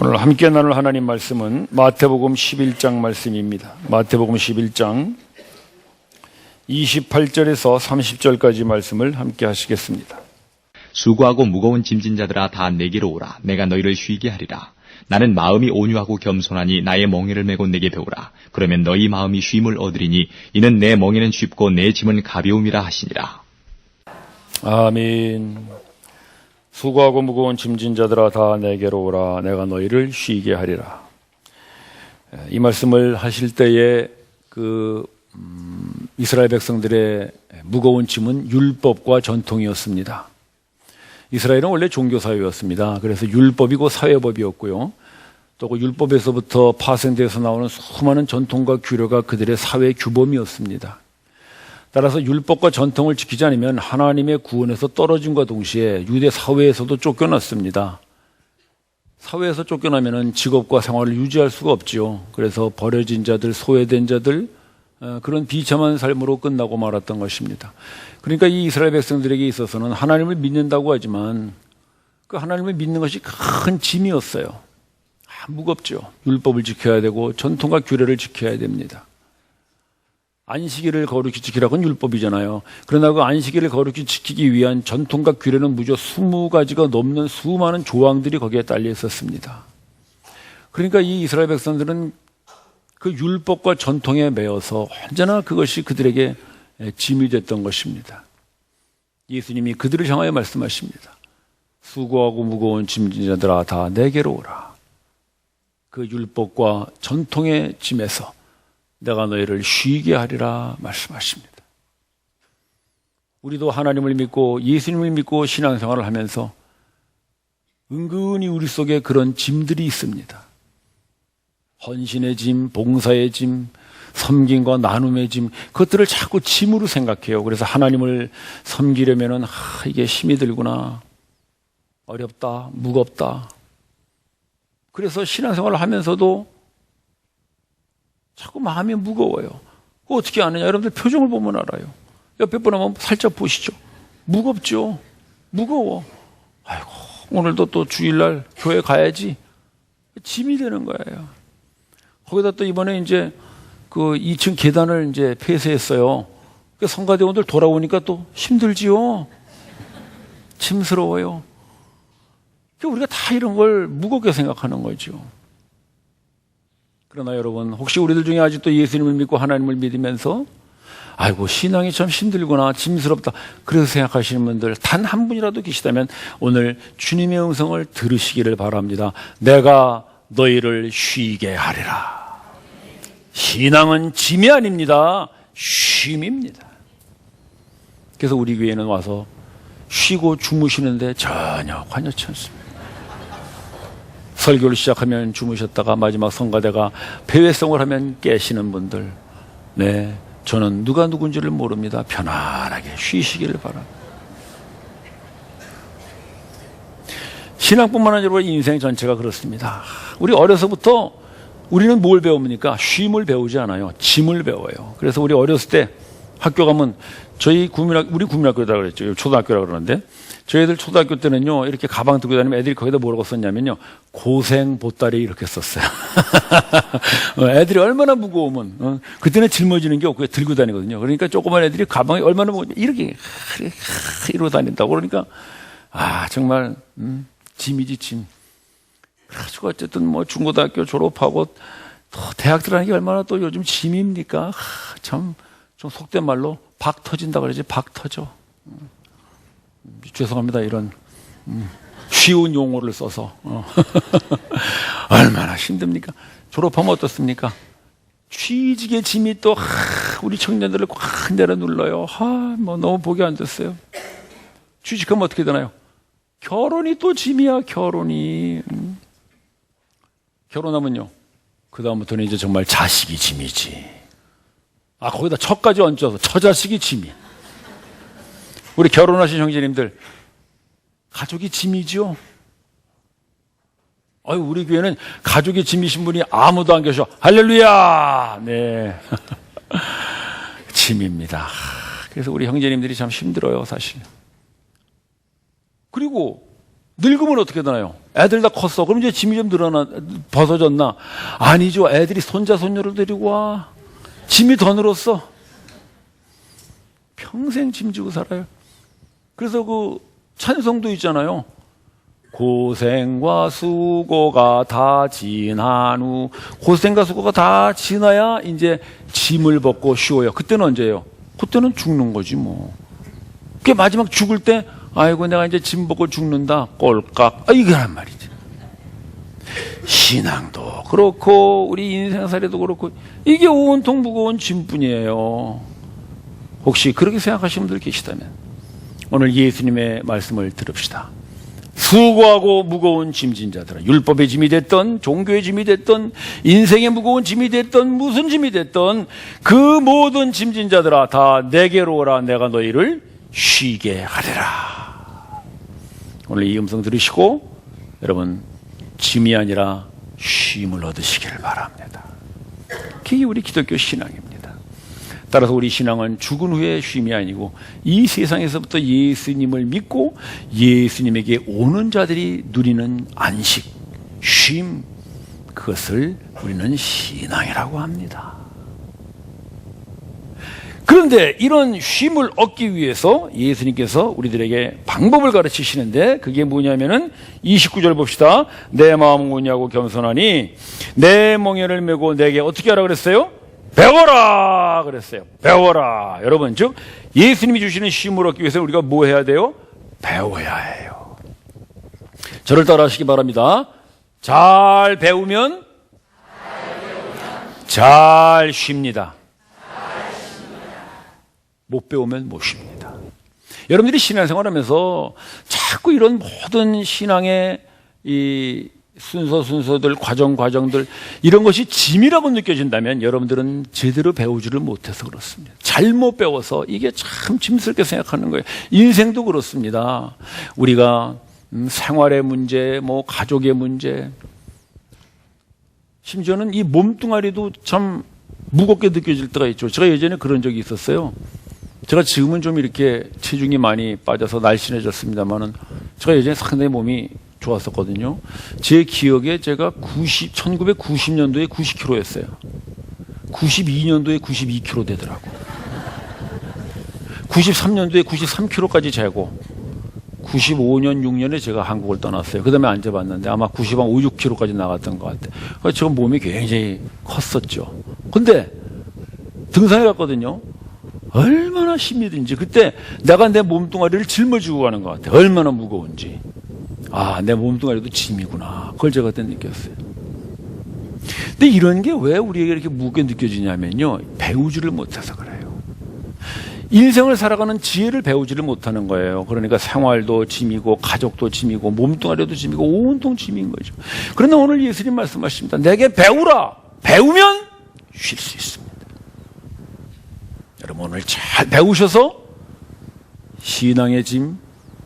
오늘 함께 나눌 하나님 말씀은 마태복음 11장 말씀입니다. 마태복음 11장 28절에서 30절까지 말씀을 함께 하시겠습니다. 수고하고 무거운 짐진 자들아 다 내게로 오라. 내가 너희를 쉬게 하리라. 나는 마음이 온유하고 겸손하니 나의 멍에를 메고 내게 배우라. 그러면 너희 마음이 쉼을 얻으리니 이는 내 멍에는 쉽고 내 짐은 가벼움이라 하시니라. 아멘. 수고하고 무거운 짐진 자들아 다 내게로 오라. 내가 너희를 쉬게 하리라. 이 말씀을 하실 때에 이스라엘 백성들의 무거운 짐은 율법과 전통이었습니다. 이스라엘은 원래 종교사회였습니다. 그래서 율법이고 사회법이었고요. 또 그 율법에서부터 파생돼서 나오는 수많은 전통과 규례가 그들의 사회 규범이었습니다. 따라서 율법과 전통을 지키지 않으면 하나님의 구원에서 떨어짐과 동시에 유대 사회에서도 쫓겨났습니다. 사회에서 쫓겨나면 직업과 생활을 유지할 수가 없지요. 그래서 버려진 자들, 소외된 자들, 그런 비참한 삶으로 끝나고 말았던 것입니다. 그러니까 이 이스라엘 백성들에게 있어서는 하나님을 믿는다고 하지만 그 하나님을 믿는 것이 큰 짐이었어요. 무겁죠. 율법을 지켜야 되고 전통과 규례를 지켜야 됩니다. 안식일을 거룩히 지키라고는 율법이잖아요. 그러나 그 안식일을 거룩히 지키기 위한 전통과 규례는 무려 20가지가 넘는 수많은 조항들이 거기에 딸려 있었습니다. 그러니까 이 이스라엘 백성들은 그 율법과 전통에 매여서 언제나 그것이 그들에게 짐이 됐던 것입니다. 예수님이 그들을 향하여 말씀하십니다. 수고하고 무거운 짐진 자들아 다 내게로 오라. 그 율법과 전통의 짐에서 내가 너희를 쉬게 하리라 말씀하십니다. 우리도 하나님을 믿고 예수님을 믿고 신앙생활을 하면서 은근히 우리 속에 그런 짐들이 있습니다. 헌신의 짐, 봉사의 짐, 섬김과 나눔의 짐, 그것들을 자꾸 짐으로 생각해요. 그래서 하나님을 섬기려면은 이게 힘이 들구나, 어렵다, 무겁다. 그래서 신앙생활을 하면서도 자꾸 마음이 무거워요. 그거 어떻게 아느냐? 여러분들 표정을 보면 알아요. 옆에 분 한번 살짝 보시죠. 무겁죠? 무거워. 아이고, 오늘도 또 주일날 교회 가야지. 짐이 되는 거예요. 거기다 또 이번에 이제 그 2층 계단을 이제 폐쇄했어요. 그 성가대원들 돌아오니까 또 힘들지요? 짐스러워요. 우리가 다 이런 걸 무겁게 생각하는 거죠. 그러나 여러분, 혹시 우리들 중에 아직도 예수님을 믿고 하나님을 믿으면서 아이고 신앙이 참 힘들구나, 짐스럽다, 그래서 생각하시는 분들 단 한 분이라도 계시다면 오늘 주님의 음성을 들으시기를 바랍니다. 내가 너희를 쉬게 하리라. 신앙은 짐이 아닙니다. 쉼입니다. 그래서 우리 교회는 와서 쉬고 주무시는데 전혀 관여치 않습니다. 설교를 시작하면 주무셨다가 마지막 성가대가 배회성을 하면 깨시는 분들, 네, 저는 누가 누군지를 모릅니다. 편안하게 쉬시기를 바랍니다. 신앙뿐만 아니라 인생 전체가 그렇습니다. 우리 어려서부터 우리는 뭘 배웁니까? 쉼을 배우지 않아요. 짐을 배워요. 그래서 우리 어렸을 때 학교 가면 우리 국민학교다 그랬죠. 초등학교라 그러는데 저희들 초등학교 때는요, 이렇게 가방 들고 다니면 애들이 거기다 뭐라고 썼냐면요, 고생 보따리 이렇게 썼어요. 애들이 얼마나 무거우면, 그때는 짊어지는 게 없고 들고 다니거든요. 그러니까 조그만 애들이 가방이 얼마나 무거우면 이렇게 이러고 다닌다고. 그러니까, 정말, 짐이지, 짐. 그래가지고 어쨌든 뭐 중고등학교 졸업하고 또 대학 들어가는 게 얼마나 또 요즘 짐입니까? 참, 좀 속된 말로 박 터진다 그러지, 박 터져. 죄송합니다. 이런 쉬운 용어를 써서 얼마나 힘듭니까? 졸업하면 어떻습니까? 취직의 짐이 또 우리 청년들을 꽉 내려눌러요. 뭐 너무 보기 안 좋았어요. 취직하면 어떻게 되나요? 결혼이 또 짐이야. 결혼이. 결혼하면요, 그 다음부터는 이제 정말 자식이 짐이지. 거기다 처까지 얹어서 처자식이 짐이. 우리 결혼하신 형제님들, 가족이 짐이죠? 우리 교회는 가족이 짐이신 분이 아무도 안 계셔. 할렐루야! 네. 짐입니다. 그래서 우리 형제님들이 참 힘들어요, 사실. 그리고 늙으면 어떻게 되나요? 애들 다 컸어. 그럼 이제 짐이 좀 벗어졌나? 아니죠. 애들이 손자, 손녀를 데리고 와. 짐이 더 늘었어. 평생 짐지고 살아요. 그래서 그 찬송도 있잖아요. 고생과 수고가 다 지난 후, 고생과 수고가 다 지나야 이제 짐을 벗고 쉬어요. 그때는 언제예요? 그때는 죽는 거지 뭐. 그게 마지막 죽을 때 아이고 내가 이제 짐 벗고 죽는다 꼴깍 이거란 말이지. 신앙도 그렇고 우리 인생살이도 그렇고 이게 온통 무거운 짐뿐이에요. 혹시 그렇게 생각하시는 분들 계시다면 오늘 예수님의 말씀을 들읍시다. 수고하고 무거운 짐진 자들아, 율법의 짐이 됐던 종교의 짐이 됐던 인생의 무거운 짐이 됐던 무슨 짐이 됐던 그 모든 짐진 자들아 다 내게로 오라. 내가 너희를 쉬게 하리라. 오늘 이 음성 들으시고 여러분 짐이 아니라 쉼을 얻으시기를 바랍니다. 그게 우리 기독교 신앙입니다. 따라서 우리 신앙은 죽은 후에 쉼이 아니고 이 세상에서부터 예수님을 믿고 예수님에게 오는 자들이 누리는 안식, 쉼, 그것을 우리는 신앙이라고 합니다. 그런데 이런 쉼을 얻기 위해서 예수님께서 우리들에게 방법을 가르치시는데 그게 뭐냐면은 29절 봅시다. 내 마음은 온유하고 겸손하니 내 멍에를 메고 내게 어떻게 하라 그랬어요? 배워라 그랬어요. 배워라. 여러분, 즉 예수님이 주시는 쉼을 얻기 위해서 우리가 뭐 해야 돼요? 배워야 해요. 저를 따라 하시기 바랍니다. 잘 배우면 잘 쉽니다. 못 배우면 못 쉽니다. 여러분들이 신앙생활하면서 자꾸 이런 모든 신앙의 이 순서들, 과정들 이런 것이 짐이라고 느껴진다면 여러분들은 제대로 배우지를 못해서 그렇습니다. 잘못 배워서 이게 참 짐스럽게 생각하는 거예요. 인생도 그렇습니다. 우리가 생활의 문제, 뭐 가족의 문제, 심지어는 이 몸뚱아리도 참 무겁게 느껴질 때가 있죠. 제가 예전에 그런 적이 있었어요. 제가 지금은 좀 이렇게 체중이 많이 빠져서 날씬해졌습니다만은 제가 예전에 상당히 몸이 좋았었거든요. 제 기억에 제가 1990년도에 90kg였어요. 92년도에 92kg 되더라고. 93년도에 93kg까지 재고 95년, 6년에 제가 한국을 떠났어요. 그 다음에 안 재봤는데 아마 5, 6kg까지 나갔던 것 같아요. 그래서 제가 몸이 굉장히 컸었죠. 근데 등산에 갔거든요. 얼마나 힘이 든지 그때 내가 내 몸뚱아리를 짊어지고 가는 것 같아요. 얼마나 무거운지. 아, 내 몸뚱아리도 짐이구나. 그걸 제가 그때 느꼈어요. 근데 이런 게 왜 우리에게 이렇게 무겁게 느껴지냐면요. 배우지를 못해서 그래요. 인생을 살아가는 지혜를 배우지를 못하는 거예요. 그러니까 생활도 짐이고 가족도 짐이고 몸뚱아리도 짐이고 온통 짐인 거죠. 그런데 오늘 예수님 말씀하십니다. 내게 배우라. 배우면 쉴 수 있습니다. 여러분 오늘 잘 배우셔서 신앙의 짐,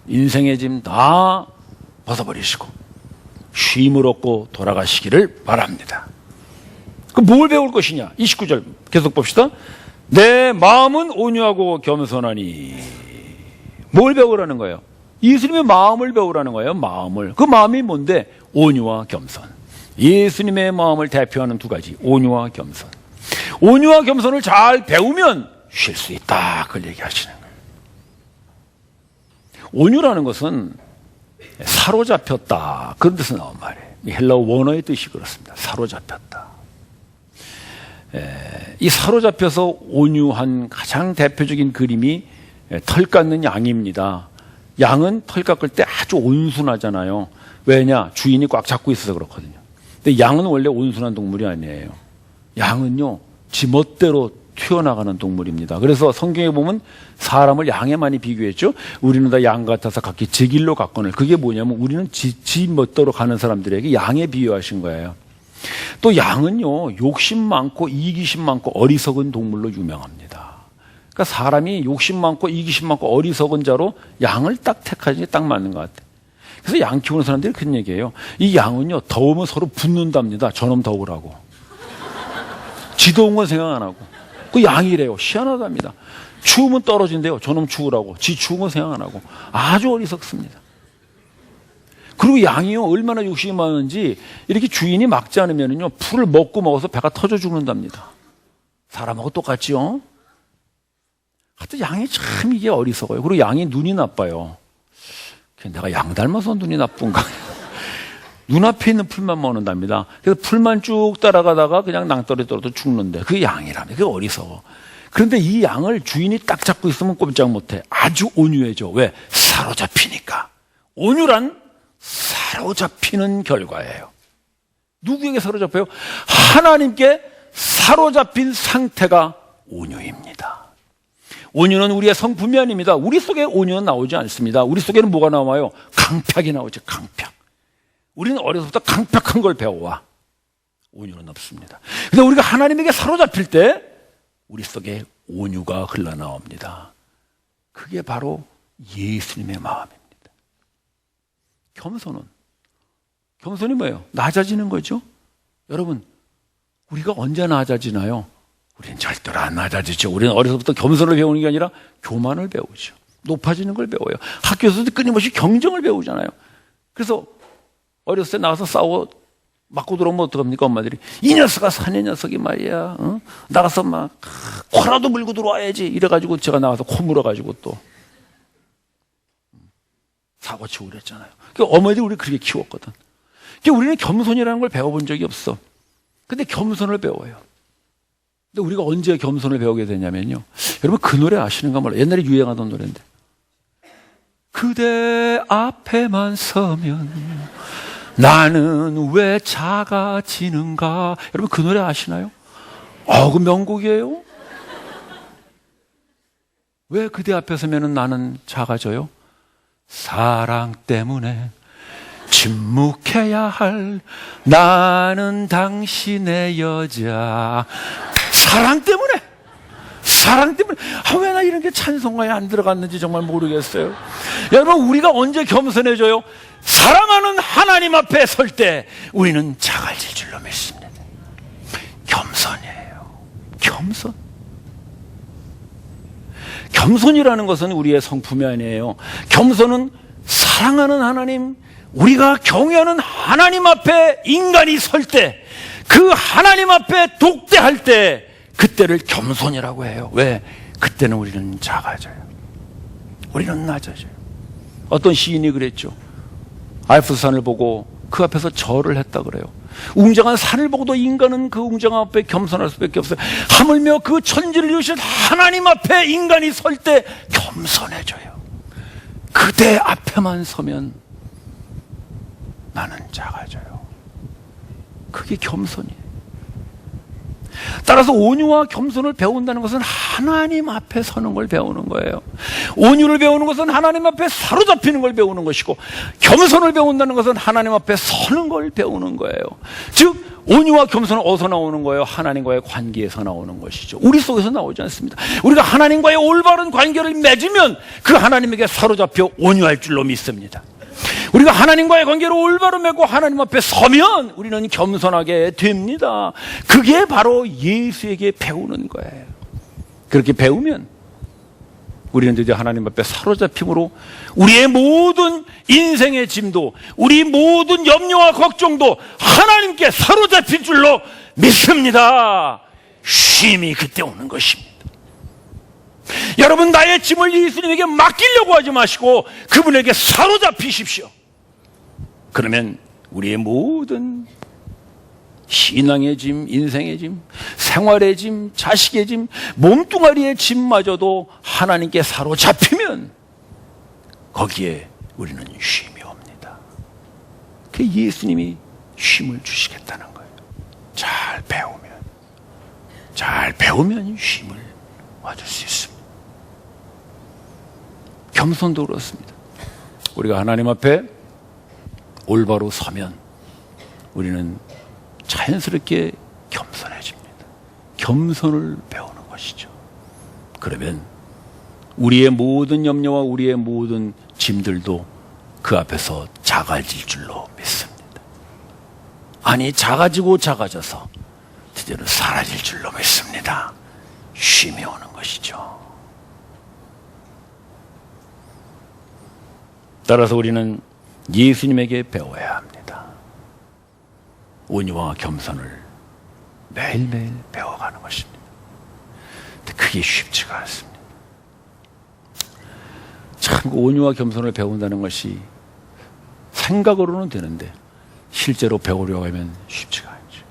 인생의 짐 다 벗어버리시고 쉼을 얻고 돌아가시기를 바랍니다. 그럼 뭘 배울 것이냐? 29절 계속 봅시다. 내 마음은 온유하고 겸손하니. 뭘 배우라는 거예요? 예수님의 마음을 배우라는 거예요. 마음을. 그 마음이 뭔데? 온유와 겸손. 예수님의 마음을 대표하는 두 가지. 온유와 겸손. 온유와 겸손을 잘 배우면 쉴 수 있다. 그걸 얘기하시는 거예요. 온유라는 것은 사로잡혔다. 그런 뜻에서 나온 말이에요. 헬라어 원어의 뜻이 그렇습니다. 사로잡혔다. 이 사로잡혀서 온유한 가장 대표적인 그림이 털 깎는 양입니다. 양은 털 깎을 때 아주 온순하잖아요. 왜냐? 주인이 꽉 잡고 있어서 그렇거든요. 근데 양은 원래 온순한 동물이 아니에요. 양은요, 지 멋대로 튀어나가는 동물입니다. 그래서 성경에 보면 사람을 양에 많이 비교했죠. 우리는 다 양 같아서 각기 제 길로 갔거늘. 그게 뭐냐면 우리는 지 멋대로 가는 사람들에게 양에 비유하신 거예요. 또 양은요, 욕심 많고 이기심 많고 어리석은 동물로 유명합니다. 그러니까 사람이 욕심 많고 이기심 많고 어리석은 자로 양을 딱 택하지 딱 맞는 것 같아요. 그래서 양 키우는 사람들이 그런 얘기예요. 이 양은요, 더우면 서로 붙는답니다. 저놈 더우라고. 지 더운 건 생각 안 하고. 그 양이래요. 희한하답니다. 추우면 떨어진대요. 저놈 추우라고. 지 추운 건 생각 안 하고. 아주 어리석습니다. 그리고 양이요, 얼마나 욕심이 많은지 이렇게 주인이 막지 않으면요, 풀을 먹어서 배가 터져 죽는답니다. 사람하고 똑같지요? 하여튼 양이 참 이게 어리석어요. 그리고 양이 눈이 나빠요. 내가 양 닮아서 눈이 나쁜가? 눈앞에 있는 풀만 먹는답니다. 그래서 풀만 쭉 따라가다가 그냥 낭떠러지 떨어져 죽는데 그게 양이라며. 그게 어리석어. 그런데 이 양을 주인이 딱 잡고 있으면 꼼짝 못해. 아주 온유해져. 왜? 사로잡히니까. 온유란 사로잡히는 결과예요. 누구에게 사로잡혀요? 하나님께 사로잡힌 상태가 온유입니다. 온유는 우리의 성품이 아닙니다. 우리 속에 온유는 나오지 않습니다. 우리 속에는 뭐가 나와요? 강팍이 나오죠. 강팍. 우리는 어려서부터 강팍한 걸 배워와. 온유는 없습니다. 근데 우리가 하나님에게 사로잡힐 때 우리 속에 온유가 흘러나옵니다. 그게 바로 예수님의 마음입니다. 겸손이 뭐예요? 낮아지는 거죠. 여러분, 우리가 언제 낮아지나요? 우리는 절대로 안 낮아지죠. 우리는 어려서부터 겸손을 배우는 게 아니라 교만을 배우죠. 높아지는 걸 배워요. 학교에서도 끊임없이 경쟁을 배우잖아요. 그래서 어렸을 때 나가서 싸워 맞고 들어오면 어떡합니까? 엄마들이 이 녀석아 사내 녀석이 말이야, 어? 나가서 막 코라도 물고 들어와야지 이래가지고 제가 나가서 코 물어가지고 또 사고치고 그랬잖아요. 그러니까 어머니들이 우리 그렇게 키웠거든. 그러니까 우리는 겸손이라는 걸 배워본 적이 없어. 근데 겸손을 배워요. 근데 우리가 언제 겸손을 배우게 되냐면요, 여러분 그 노래 아시는가 몰라요. 옛날에 유행하던 노래인데, 그대 앞에만 서면 나는 왜 작아지는가. 여러분 그 노래 아시나요? 그 명곡이에요. 왜 그대 앞에 서면 나는 작아져요? 사랑 때문에 침묵해야 할 나는 당신의 여자. 사랑 때문에 왜 나 이런 게 찬송가에 안 들어갔는지 정말 모르겠어요. 여러분 우리가 언제 겸손해져요? 사랑하는 하나님 앞에 설 때 우리는 작아질 줄로 믿습니다. 겸손이에요. 겸손이라는 것은 우리의 성품이 아니에요. 겸손은 사랑하는 하나님, 우리가 경외하는 하나님 앞에 인간이 설 때, 그 하나님 앞에 독대할 때 그때를 겸손이라고 해요. 왜? 그때는 우리는 작아져요. 우리는 낮아져요. 어떤 시인이 그랬죠. 알프스산을 보고 그 앞에서 절을 했다 그래요. 웅장한 산을 보고도 인간은 그 웅장한 앞에 겸손할 수밖에 없어요. 하물며 그 천지를 이루신 하나님 앞에 인간이 설 때 겸손해져요. 그대 앞에만 서면 나는 작아져요. 그게 겸손이에요. 따라서 온유와 겸손을 배운다는 것은 하나님 앞에 서는 걸 배우는 거예요. 온유를 배우는 것은 하나님 앞에 사로잡히는 걸 배우는 것이고, 겸손을 배운다는 것은 하나님 앞에 서는 걸 배우는 거예요. 즉 온유와 겸손은 어디서 나오는 거예요? 하나님과의 관계에서 나오는 것이죠. 우리 속에서 나오지 않습니다. 우리가 하나님과의 올바른 관계를 맺으면 그 하나님에게 사로잡혀 온유할 줄로 믿습니다. 우리가 하나님과의 관계를 올바로 맺고 하나님 앞에 서면 우리는 겸손하게 됩니다. 그게 바로 예수에게 배우는 거예요. 그렇게 배우면 우리는 이제 하나님 앞에 사로잡힘으로 우리의 모든 인생의 짐도, 우리 모든 염려와 걱정도 하나님께 사로잡힌 줄로 믿습니다. 쉼이 그때 오는 것입니다. 여러분, 나의 짐을 예수님에게 맡기려고 하지 마시고 그분에게 사로잡히십시오. 그러면 우리의 모든 신앙의 짐, 인생의 짐, 생활의 짐, 자식의 짐, 몸뚱아리의 짐마저도 하나님께 사로잡히면 거기에 우리는 쉼이 옵니다. 그 예수님이 쉼을 주시겠다는 거예요. 잘 배우면 쉼을 얻을 수 있습니다. 겸손도 그렇습니다. 우리가 하나님 앞에 올바로 서면 우리는 자연스럽게 겸손해집니다. 겸손을 배우는 것이죠. 그러면 우리의 모든 염려와 우리의 모든 짐들도 그 앞에서 작아질 줄로 믿습니다. 아니, 작아지고 작아져서 드디어는 사라질 줄로 믿습니다. 쉼이 오는 것이죠. 따라서 우리는 예수님에게 배워야 합니다. 온유와 겸손을 매일매일 배워가는 것입니다. 근데 그게 쉽지가 않습니다. 참 온유와 겸손을 배운다는 것이 생각으로는 되는데 실제로 배우려고 하면 쉽지가 않죠.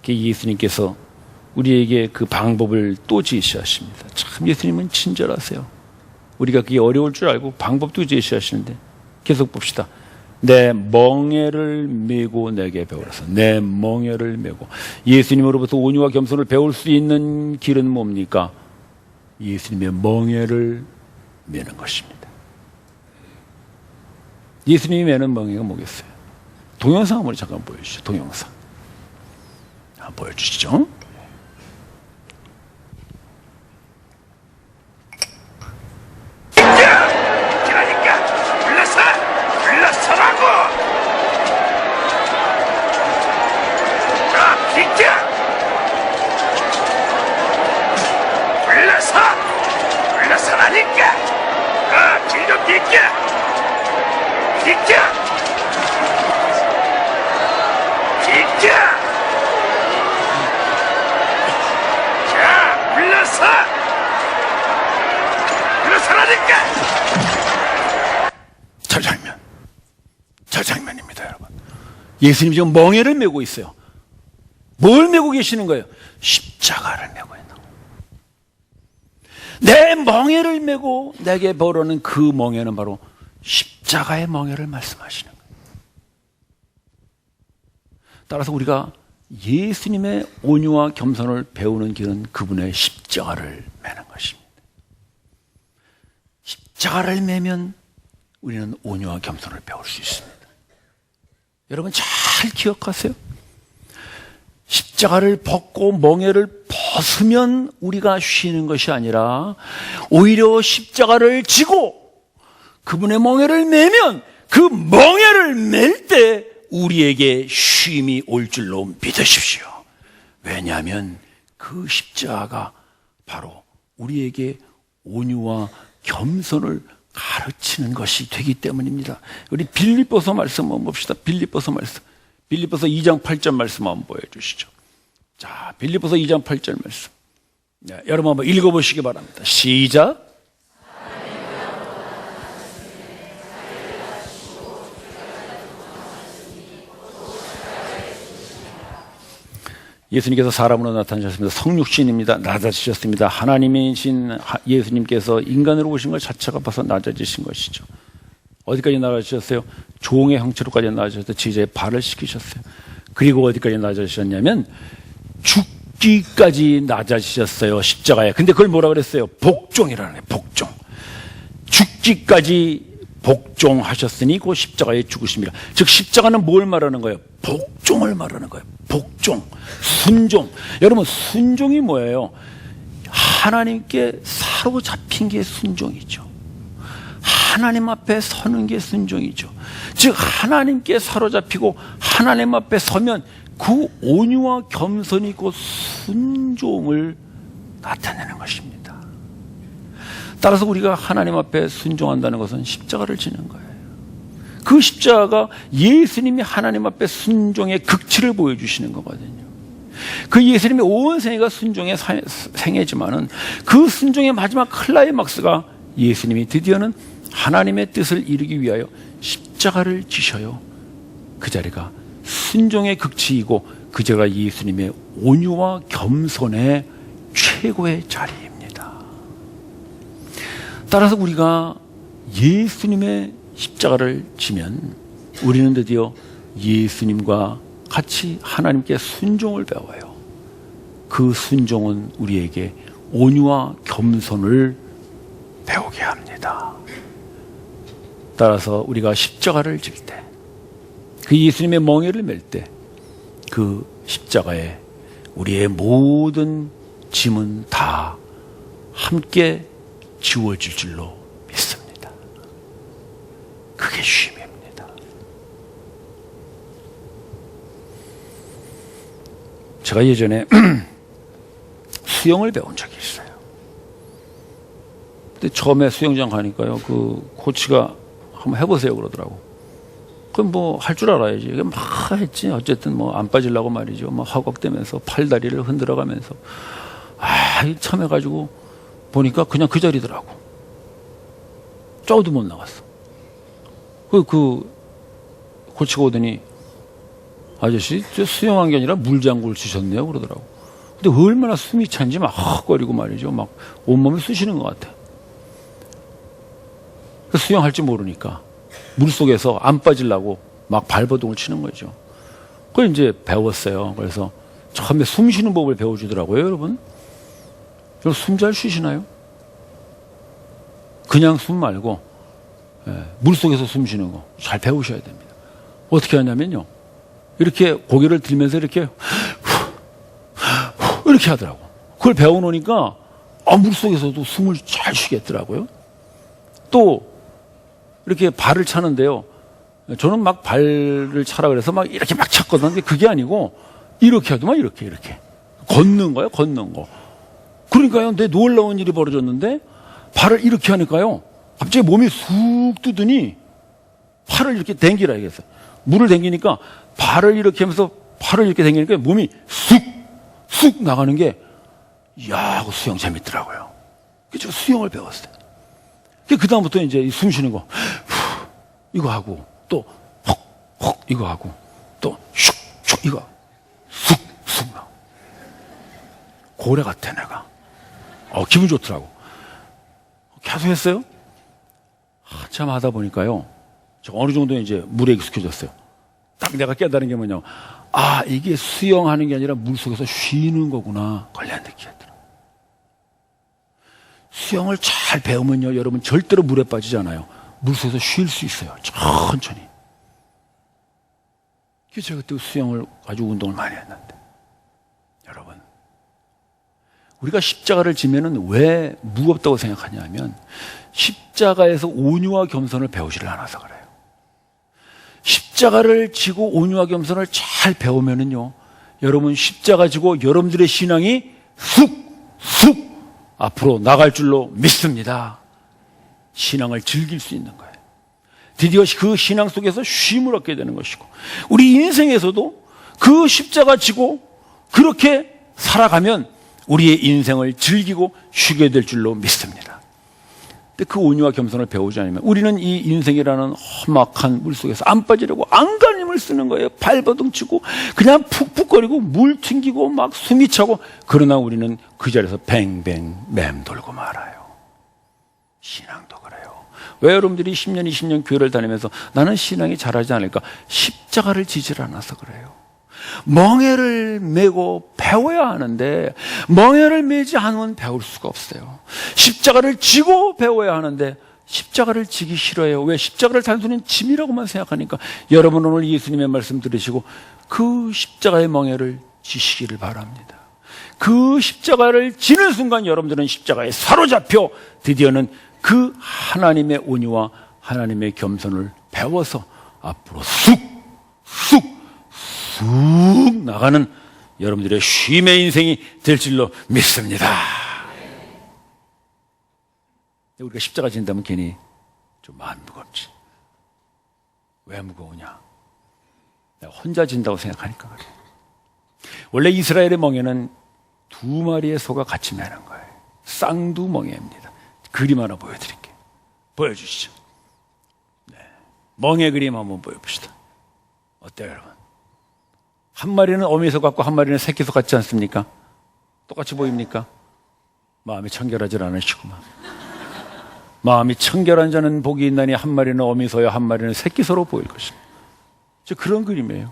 예수님께서 우리에게 그 방법을 또 제시하십니다. 참 예수님은 친절하세요. 우리가 그게 어려울 줄 알고 방법도 제시하시는데 계속 봅시다. 내 멍에를 메고 내게 배우라서. 내 멍에를 메고. 예수님으로부터 온유와 겸손을 배울 수 있는 길은 뭡니까? 예수님의 멍에를 메는 것입니다. 예수님이 메는 멍에가 뭐겠어요? 동영상 한번 잠깐 보여주시죠. 동영상 한번 보여주시죠. 저 장면입니다, 여러분. 예수님이 지금 멍에를 메고 있어요. 뭘 메고 계시는 거예요? 십자가를 메고 있는 거예요. 내 멍에를 메고 내게 벌어는 그 멍에는 바로 십자가의 멍에를 말씀하시는 거예요. 따라서 우리가 예수님의 온유와 겸손을 배우는 길은 그분의 십자가를 메는 것입니다. 십자가를 메면 우리는 온유와 겸손을 배울 수 있습니다. 여러분 잘 기억하세요. 십자가를 벗고 멍에를 벗으면 우리가 쉬는 것이 아니라 오히려 십자가를 지고 그분의 멍에를 메면 그 멍에를 맬 때 우리에게 쉼이 올 줄로 믿으십시오. 왜냐하면 그 십자가가 바로 우리에게 온유와 겸손을 가르치는 것이 되기 때문입니다. 우리 빌립보서 말씀 한번 봅시다. 빌립보서 말씀. 빌립보서 2장 8절 말씀 한번 보여주시죠. 자, 빌립보서 2장 8절 말씀. 네, 여러분 한번 읽어보시기 바랍니다. 시작. 예수님께서 사람으로 나타나셨습니다. 성육신입니다. 낮아지셨습니다. 하나님이신 예수님께서 인간으로 오신 것 자체가 봐서 낮아지신 것이죠. 어디까지 낮아지셨어요? 종의 형체로까지 낮아지셨어요. 제자의 발을 씻기셨어요. 그리고 어디까지 낮아지셨냐면 죽기까지 낮아지셨어요. 십자가에. 근데 그걸 뭐라 그랬어요? 복종이라는 거예요. 복종. 죽기까지 복종하셨으니 그 십자가에 죽으십니다. 즉 십자가는 뭘 말하는 거예요? 복종을 말하는 거예요. 복종, 순종. 여러분 순종이 뭐예요? 하나님께 사로잡힌 게 순종이죠. 하나님 앞에 서는 게 순종이죠. 즉 하나님께 사로잡히고 하나님 앞에 서면 그 온유와 겸손이 그 순종을 나타내는 것입니다. 따라서 우리가 하나님 앞에 순종한다는 것은 십자가를 지는 거예요. 그 십자가가 예수님이 하나님 앞에 순종의 극치를 보여주시는 거거든요. 그 예수님의 온 생애가 순종의 생애지만은 그 순종의 마지막 클라이막스가 예수님이 드디어는 하나님의 뜻을 이루기 위하여 십자가를 지셔요. 그 자리가 순종의 극치이고 그 자리가 예수님의 온유와 겸손의 최고의 자리입니다. 따라서 우리가 예수님의 십자가를 지면 우리는 드디어 예수님과 같이 하나님께 순종을 배워요. 그 순종은 우리에게 온유와 겸손을 배우게 합니다. 따라서 우리가 십자가를 질 때, 그 예수님의 멍에를 맬 때 그 십자가에 우리의 모든 짐은 다 함께 지워질 줄로 믿습니다. 그게 쉼입니다. 제가 예전에 수영을 배운 적이 있어요. 근데 처음에 수영장 가니까요, 그 코치가 한번 해보세요 그러더라고. 그럼 뭐 할 줄 알아야지. 이게 막 했지. 어쨌든 뭐 안 빠지려고 말이죠. 막 화각되면서 팔다리를 흔들어가면서 참 해가지고 보니까 그냥 그 자리더라고. 쪼도 못 나갔어. 고치고 오더니 아저씨 저 수영한 게 아니라 물장구를 주셨네요 그러더라고. 근데 얼마나 숨이 찬지 막 헉거리고 말이죠. 막 온몸을 쑤시는 것 같아. 수영할 줄 모르니까 물속에서 안 빠지려고 막 발버둥을 치는 거죠. 그걸 이제 배웠어요. 그래서 처음에 숨 쉬는 법을 배워주더라고요, 여러분. 숨 잘 쉬시나요? 그냥 숨 말고 물속에서 숨 쉬는 거 잘 배우셔야 됩니다. 어떻게 하냐면요. 이렇게 고개를 들면서 이렇게 이렇게 하더라고. 그걸 배워놓으니까 물속에서도 숨을 잘 쉬겠더라고요. 또 이렇게 발을 차는데요. 저는 막 발을 차라 그래서 막 이렇게 막 찼거든요. 근데 그게 아니고 이렇게 하더만 이렇게 걷는 거예요. 걷는 거. 그러니까요. 내 놀라운 일이 벌어졌는데 발을 이렇게 하니까요. 갑자기 몸이 쑥 뜨더니 팔을 이렇게 당기라 이랬어요. 물을 당기니까 발을 이렇게 하면서 팔을 이렇게 당기니까 몸이 쑥 나가는 게 이야, 수영 재밌더라고요. 그래서 수영을 배웠어요. 그 다음부터 이제 숨 쉬는 거 이거 하고 또 헉 이거 하고 또 슉슉 이거 쑥 나. 고래 같아 내가. 기분 좋더라고. 계속 했어요. 한참 하다 보니까요. 저 어느 정도 이제 물에 익숙해졌어요. 딱 내가 깨달은 게 뭐냐면 이게 수영하는 게 아니라 물속에서 쉬는 거구나. 걸려 느끼겠더라. 수영을 잘 배우면요, 여러분 절대로 물에 빠지지 않아요. 물속에서 쉴 수 있어요. 천천히. 그래서 제가 그때 수영을 가지고 운동을 많이 했는데, 여러분, 우리가 십자가를 지면은 왜 무겁다고 생각하냐면 십자가에서 온유와 겸손을 배우지를 않아서 그래요. 십자가를 지고 온유와 겸손을 잘 배우면은요, 여러분 십자가 지고 여러분들의 신앙이 쑥 앞으로 나갈 줄로 믿습니다. 신앙을 즐길 수 있는 거예요. 드디어 그 신앙 속에서 쉼을 얻게 되는 것이고, 우리 인생에서도 그 십자가 지고 그렇게 살아가면 우리의 인생을 즐기고 쉬게 될 줄로 믿습니다. 근데 그 온유와 겸손을 배우지 않으면 우리는 이 인생이라는 험악한 물속에서 안 빠지려고 안간힘을 쓰는 거예요. 발버둥 치고 그냥 푹푹거리고 물 튕기고 막 숨이 차고, 그러나 우리는 그 자리에서 뱅뱅 맴돌고 말아요. 신앙도 그래요. 왜 여러분들이 10년, 20년 교회를 다니면서 나는 신앙이 잘하지 않을까? 십자가를 지질 않아서 그래요. 멍에를 메고 배워야 하는데 멍에를 메지 않으면 배울 수가 없어요. 십자가를 지고 배워야 하는데 십자가를 지기 싫어해요. 왜? 십자가를 단순히 짐이라고만 생각하니까. 여러분 오늘 예수님의 말씀 들으시고 그 십자가의 멍에를 지시기를 바랍니다. 그 십자가를 지는 순간 여러분들은 십자가에 사로잡혀 드디어는 그 하나님의 온유와 하나님의 겸손을 배워서 앞으로 쑥 나가는 여러분들의 쉼의 인생이 될 줄로 믿습니다. 우리가 십자가 진다면 괜히 좀 마음 무겁지. 왜 무거우냐? 내가 혼자 진다고 생각하니까 그래. 원래 이스라엘의 멍에는 2마리의 소가 같이 매는 거예요. 쌍두멍에입니다. 그림 하나 보여드릴게요. 보여주시죠. 네. 멍에 그림 한번 보여봅시다. 어때요, 여러분? 한 마리는 어미소 같고 한 마리는 새끼소 같지 않습니까? 똑같이 보입니까? 마음이 청결하지 않으시구만. 마음이 청결한 자는 복이 있나니 한 마리는 어미소요 한 마리는 새끼소로 보일 것입니다. 그런 그림이에요.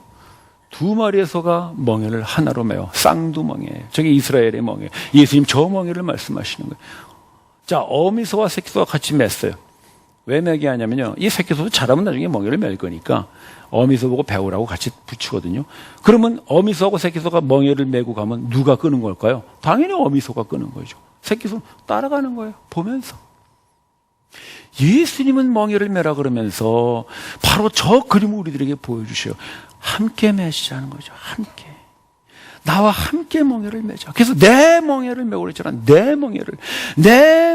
2마리의 소가 멍에를 하나로 매요. 쌍두멍에예요. 저게 이스라엘의 멍에. 예수님 저 멍에를 말씀하시는 거예요. 자, 어미소와 새끼소가 같이 맸어요. 왜 매게 하냐면요, 이 새끼소도 자라면 나중에 멍에를 맬 거니까 어미소 보고 배우라고 같이 붙이거든요. 그러면 어미소하고 새끼소가 멍에를 메고 가면 누가 끄는 걸까요? 당연히 어미소가 끄는 거죠. 새끼소는 따라가는 거예요. 보면서. 예수님은 멍에를 메라 그러면서 바로 저 그림을 우리들에게 보여주셔요. 함께 매시자는 거죠. 함께. 나와 함께 멍에를 매자. 그래서 내 멍에를 메고 그랬잖아. 내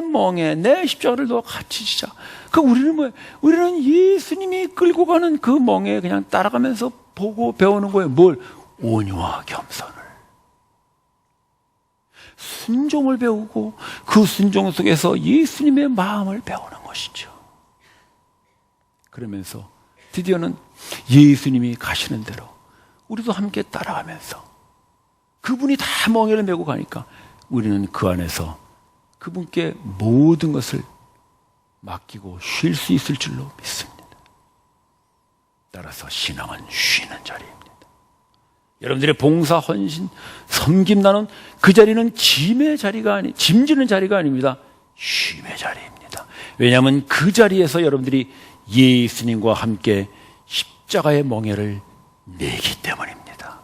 멍에, 내 십자가를 너와 같이 지자. 그 우리는 뭐예요? 우리는 예수님이 끌고 가는 그 멍에 그냥 따라가면서 보고 배우는 거예요. 뭘? 온유와 겸손을. 순종을 배우고 그 순종 속에서 예수님의 마음을 배우는 것이죠. 그러면서 드디어는 예수님이 가시는 대로 우리도 함께 따라가면서 그분이 다 멍에를 메고 가니까 우리는 그 안에서 그분께 모든 것을 맡기고 쉴 수 있을 줄로 믿습니다. 따라서 신앙은 쉬는 자리입니다. 여러분들의 봉사, 헌신, 섬김 나눈 그 자리는 짐의 자리가 짐지는 자리가 아닙니다. 쉼의 자리입니다. 왜냐하면 그 자리에서 여러분들이 예수님과 함께 십자가의 멍에를 메기 때문입니다.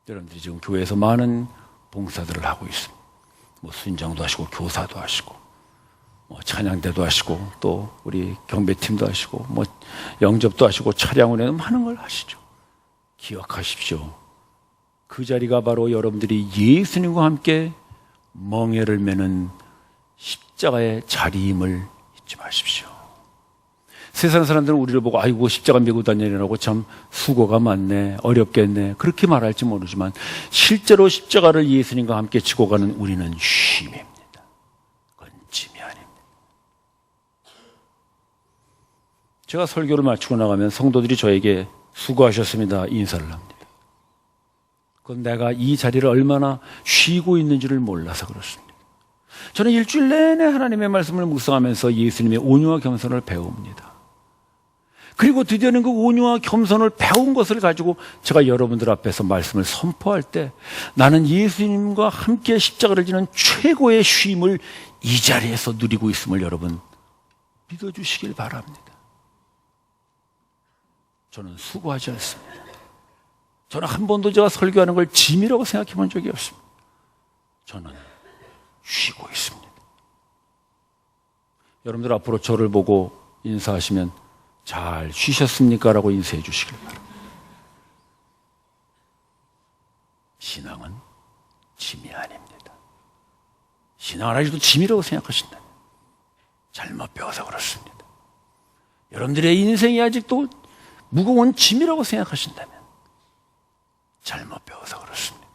여러분들이 지금 교회에서 많은 봉사들을 하고 있습니다. 뭐 순정도 하시고 교사도 하시고 뭐 찬양대도 하시고 또 우리 경배팀도 하시고 뭐 영접도 하시고 차량 운행도 많은 걸 하시죠. 기억하십시오. 그 자리가 바로 여러분들이 예수님과 함께 멍에를 메는 십자가의 자리임을 잊지 마십시오. 세상 사람들은 우리를 보고 아이고 십자가 메고 다니느라고 참 수고가 많네, 어렵겠네 그렇게 말할지 모르지만 실제로 십자가를 예수님과 함께 지고 가는 우리는 쉼입니다. 그건 짐이 아닙니다. 제가 설교를 마치고 나가면 성도들이 저에게 수고하셨습니다 인사를 합니다. 그건 내가 이 자리를 얼마나 쉬고 있는지를 몰라서 그렇습니다. 저는 일주일 내내 하나님의 말씀을 묵상하면서 예수님의 온유와 겸손을 배웁니다. 그리고 드디어는 그 온유와 겸손을 배운 것을 가지고 제가 여러분들 앞에서 말씀을 선포할 때 나는 예수님과 함께 십자가를 지는 최고의 쉼을 이 자리에서 누리고 있음을 여러분 믿어주시길 바랍니다. 저는 수고하지 않습니다. 저는 한 번도 제가 설교하는 걸 짐이라고 생각해 본 적이 없습니다. 저는 쉬고 있습니다. 여러분들 앞으로 저를 보고 인사하시면 잘 쉬셨습니까? 라고 인사해 주시길 바랍니다. 신앙은 짐이 아닙니다. 신앙을 아직도 짐이라고 생각하신다면 잘못 배워서 그렇습니다. 여러분들의 인생이 아직도 무거운 짐이라고 생각하신다면 잘못 배워서 그렇습니다.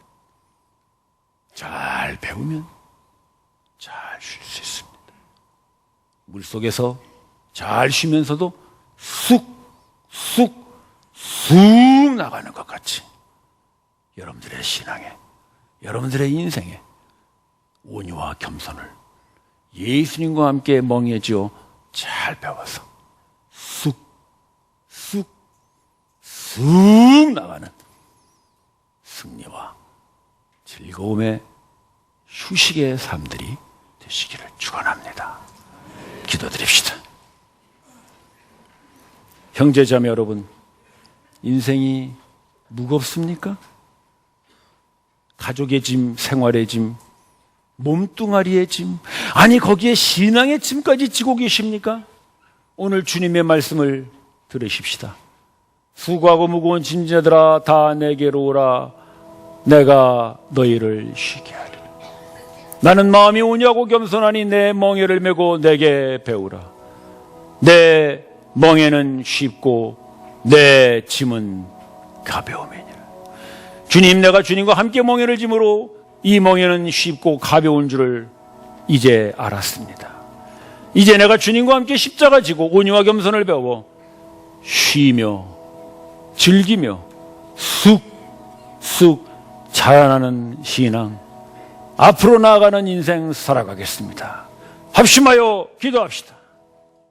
잘 배우면 잘 쉴 수 있습니다. 물속에서 잘 쉬면서도 쑥 나가는 것 같이 여러분들의 신앙에, 여러분들의 인생에 온유와 겸손을 예수님과 함께 멍에지어 잘 배워서 쑥 나가는 승리와 즐거움의 휴식의 삶들이 되시기를 축원합니다. 기도드립시다. 형제자매 여러분, 인생이 무겁습니까? 가족의 짐, 생활의 짐, 몸뚱아리의 짐, 아니 거기에 신앙의 짐까지 지고 계십니까? 오늘 주님의 말씀을 들으십시다. 수고하고 무거운 짐자들아 다 내게로 오라. 내가 너희를 쉬게 하리라. 나는 마음이 온유하고 겸손하니 내 멍에를 메고 내게 배우라. 내 멍에는 쉽고 내 짐은 가벼움이니라. 주님, 내가 주님과 함께 멍에를 짐으로 이 멍에는 쉽고 가벼운 줄을 이제 알았습니다. 이제 내가 주님과 함께 십자가 지고 온유와 겸손을 배워 쉬며 즐기며 쑥 자라나는 신앙, 앞으로 나아가는 인생 살아가겠습니다. 합심하여 기도합시다.